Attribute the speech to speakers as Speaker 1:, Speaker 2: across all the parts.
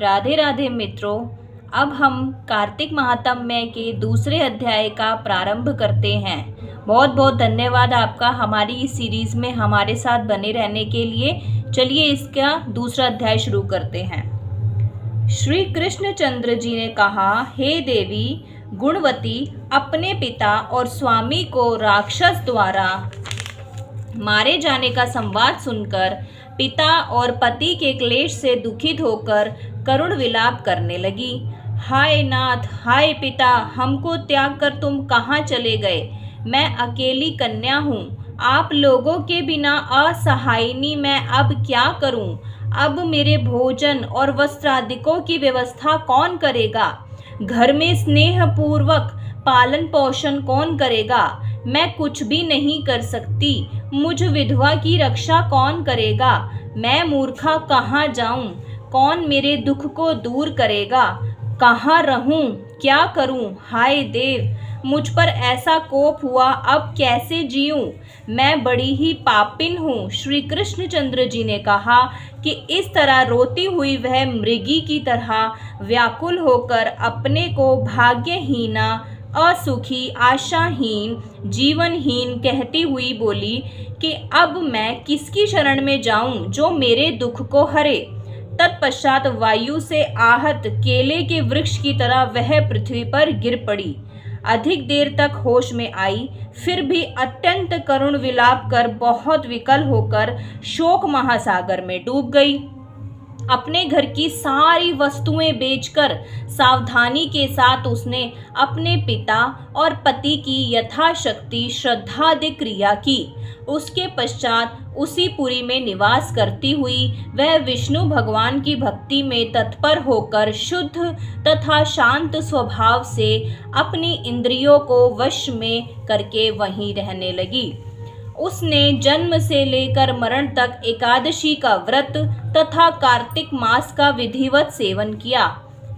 Speaker 1: राधे राधे मित्रों, अब हम कार्तिक महात्म्य के दूसरे अध्याय का प्रारंभ करते हैं। बहुत बहुत धन्यवाद आपका हमारी इस सीरीज में हमारे साथ बने रहने के लिए। चलिए इसका दूसरा अध्याय शुरू करते हैं। श्री कृष्णचंद्र जी ने कहा, हे देवी गुणवती, अपने पिता और स्वामी को राक्षस द्वारा मारे जाने का संवाद सुनकर पिता और पति के क्लेश से दुखित होकर करुण विलाप करने लगी। हाय नाथ, हाय पिता, हमको त्याग कर तुम कहाँ चले गए? मैं अकेली कन्या हूँ, आप लोगों के बिना असहायिनी मैं अब क्या करूँ? अब मेरे भोजन और वस्त्रादिकों की व्यवस्था कौन करेगा? घर में स्नेहपूर्वक पालन पोषण कौन करेगा? मैं कुछ भी नहीं कर सकती। मुझ विधवा की रक्षा कौन करेगा? मैं मूर्खा कहाँ जाऊं? कौन मेरे दुख को दूर करेगा? कहाँ रहूं? क्या करूं? हाय देव, मुझ पर ऐसा कोप हुआ, अब कैसे जीऊं? मैं बड़ी ही पापिन हूँ। श्री कृष्णचंद्र जी ने कहा कि इस तरह रोती हुई वह मृगी की तरह व्याकुल होकर अपने को भाग्यहीना, असुखी, आशाहीन, जीवनहीन कहती हुई बोली कि अब मैं किसकी शरण में जाऊं जो मेरे दुख को हरे। तत्पश्चात वायु से आहत केले के वृक्ष की तरह वह पृथ्वी पर गिर पड़ी। अधिक देर तक होश में आई, फिर भी अत्यंत करुण विलाप कर बहुत विकल होकर शोक महासागर में डूब गई। अपने घर की सारी वस्तुएं बेचकर सावधानी के साथ उसने अपने पिता और पति की यथाशक्ति श्रद्धादि क्रिया की। उसके पश्चात उसी पुरी में निवास करती हुई वह विष्णु भगवान की भक्ति में तत्पर होकर शुद्ध तथा शांत स्वभाव से अपनी इंद्रियों को वश में करके वहीं रहने लगी। उसने जन्म से लेकर मरण तक एकादशी का व्रत तथा कार्तिक मास का विधिवत सेवन किया।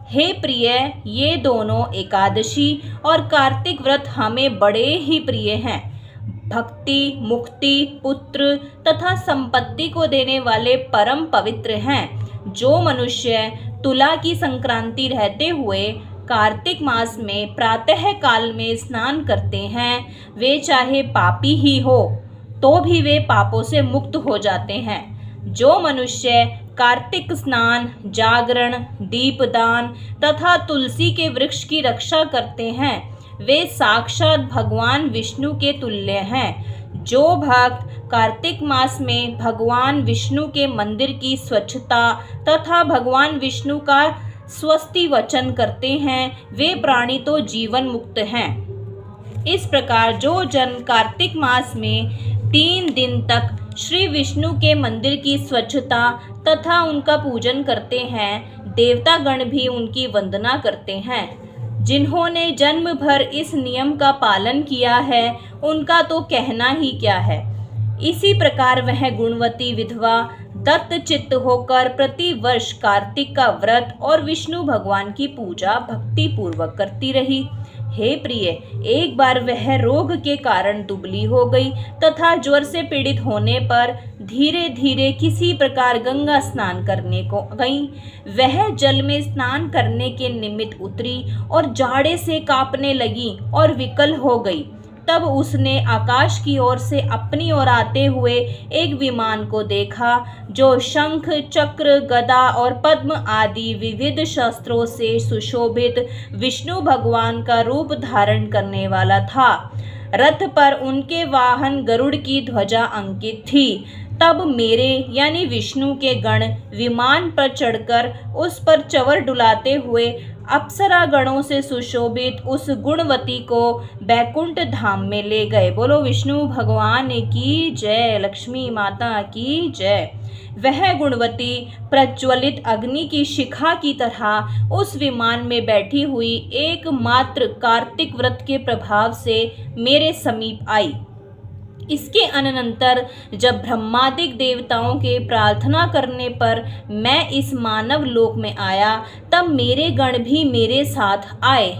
Speaker 1: हे प्रिय, ये दोनों एकादशी और कार्तिक व्रत हमें बड़े ही प्रिय हैं। भक्ति, मुक्ति, पुत्र तथा संपत्ति को देने वाले परम पवित्र हैं। जो मनुष्य तुला की संक्रांति रहते हुए कार्तिक मास में प्रातः काल में स्नान करते हैं, वे चाहे पापी ही हो तो भी वे पापों से मुक्त हो जाते हैं। जो मनुष्य कार्तिक स्नान, जागरण, दीपदान तथा तुलसी के वृक्ष की रक्षा करते हैं, वे साक्षात भगवान विष्णु के तुल्य हैं। जो भक्त कार्तिक मास में भगवान विष्णु के मंदिर की स्वच्छता तथा भगवान विष्णु का स्वस्ति वचन करते हैं, वे प्राणी तो जीवन मुक्त हैं। इस प्रकार जो जन कार्तिक मास में 3 दिन तक श्री विष्णु के मंदिर की स्वच्छता तथा उनका पूजन करते हैं, देवतागण भी उनकी वंदना करते हैं। जिन्होंने जन्म भर इस नियम का पालन किया है, उनका तो कहना ही क्या है। इसी प्रकार वह गुणवती विधवा दत्त चित्त होकर प्रति वर्ष कार्तिक का व्रत और विष्णु भगवान की पूजा भक्ति पूर्वक करती रही। हे प्रिय, एक बार वह रोग के कारण दुबली हो गई तथा ज्वर से पीड़ित होने पर धीरे धीरे किसी प्रकार गंगा स्नान करने को गई। वह जल में स्नान करने के निमित्त उतरी और जाड़े से कांपने लगी और विकल हो गई। तब उसने आकाश की ओर से अपनी ओर आते हुए एक विमान को देखा, जो शंख, चक्र, गदा और पद्म आदि विविध शस्त्रों से सुशोभित विष्णु भगवान का रूप धारण करने वाला था। रथ पर उनके वाहन गरुड़ की ध्वजा अंकित थी। तब मेरे यानी विष्णु के गण विमान पर चढ़कर उस पर चवर डुलाते हुए अप्सरा गणों से सुशोभित उस गुणवती को बैकुंठ धाम में ले गए। बोलो विष्णु भगवान की जय, लक्ष्मी माता की जय। वह गुणवती प्रज्वलित अग्नि की शिखा की तरह उस विमान में बैठी हुई एकमात्र कार्तिक व्रत के प्रभाव से मेरे समीप आई। इसके अनंतर जब ब्रह्मादिक देवताओं के प्रार्थना करने पर मैं इस मानव लोक में आया, तब मेरे गण भी मेरे साथ आए।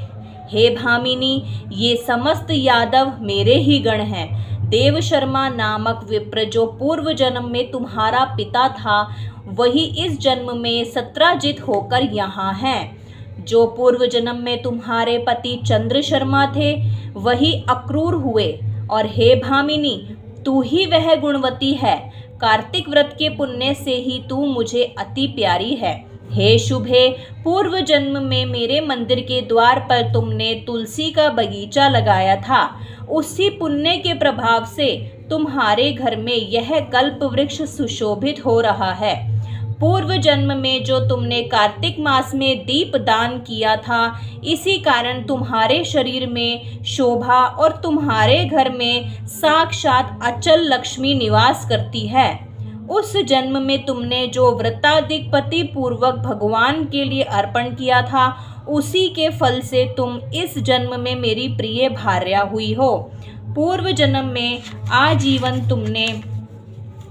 Speaker 1: हे भामिनी, ये समस्त यादव मेरे ही गण हैं। देव शर्मा नामक विप्र जो पूर्व जन्म में तुम्हारा पिता था, वही इस जन्म में सत्राजित होकर यहाँ हैं। जो पूर्व जन्म में तुम्हारे पति चंद्र शर्मा थे वही अक्रूर हुए। और हे भामिनी, तू ही वह गुणवती है। कार्तिक व्रत के पुण्य से ही तू मुझे अति प्यारी है। हे शुभे, पूर्व जन्म में मेरे मंदिर के द्वार पर तुमने तुलसी का बगीचा लगाया था। उसी पुण्य के प्रभाव से तुम्हारे घर में यह कल्प वृक्ष सुशोभित हो रहा है। पूर्व जन्म में जो तुमने कार्तिक मास में दीप दान किया था, इसी कारण तुम्हारे शरीर में शोभा और तुम्हारे घर में साक्षात अचल लक्ष्मी निवास करती है। उस जन्म में तुमने जो व्रताधिक पति पूर्वक भगवान के लिए अर्पण किया था, उसी के फल से तुम इस जन्म में मेरी प्रिय भार्या हुई हो। पूर्व जन्म में आजीवन तुमने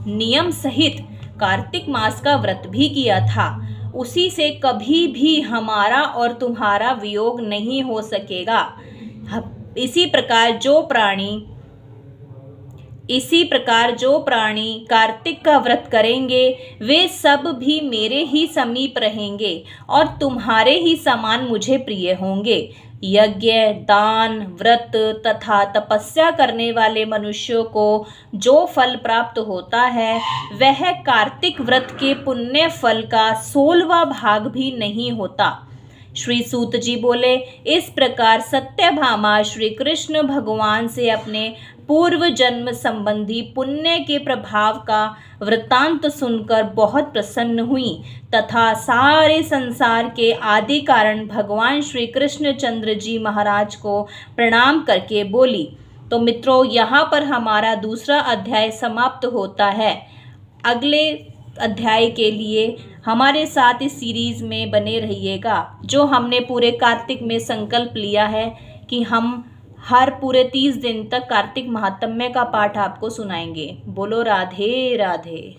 Speaker 1: नियम सहित कार्तिक मास का व्रत भी किया था। उसी से कभी भी हमारा और तुम्हारा वियोग नहीं हो सकेगा। इसी प्रकार जो प्राणी कार्तिक का व्रत करेंगे वे सब भी मेरे ही समीप रहेंगे और तुम्हारे ही समान मुझे प्रिय होंगे। यज्ञ, दान, व्रत तथा तपस्या करने वाले मनुष्यों को जो फल प्राप्त होता है वह कार्तिक व्रत के पुण्य फल का 16वां भाग भी नहीं होता। श्री सूत जी बोले, इस प्रकार सत्यभामा श्री कृष्ण भगवान से अपने पूर्व जन्म संबंधी पुण्य के प्रभाव का वृत्तांत सुनकर बहुत प्रसन्न हुई तथा सारे संसार के आदि कारण भगवान श्री कृष्ण चंद्र जी महाराज को प्रणाम करके बोली। तो मित्रों, यहाँ पर हमारा दूसरा अध्याय समाप्त होता है। अगले अध्याय के लिए हमारे साथ इस सीरीज़ में बने रहिएगा। जो हमने पूरे कार्तिक में संकल्प लिया है कि हम हर पूरे 30 दिन तक कार्तिक महात्म्य का पाठ आपको सुनाएंगे। बोलो राधे राधे।